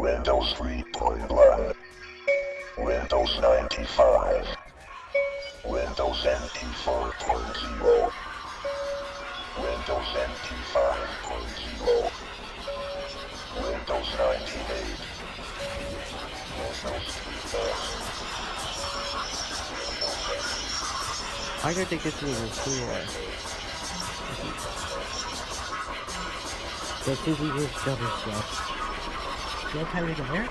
Windows 3.1, Windows 95, Windows NT 4.0, Windows NT 5.0, Windows 98, Windows 3.0. I gotta take this to the clear. This is just double check. What time is it there?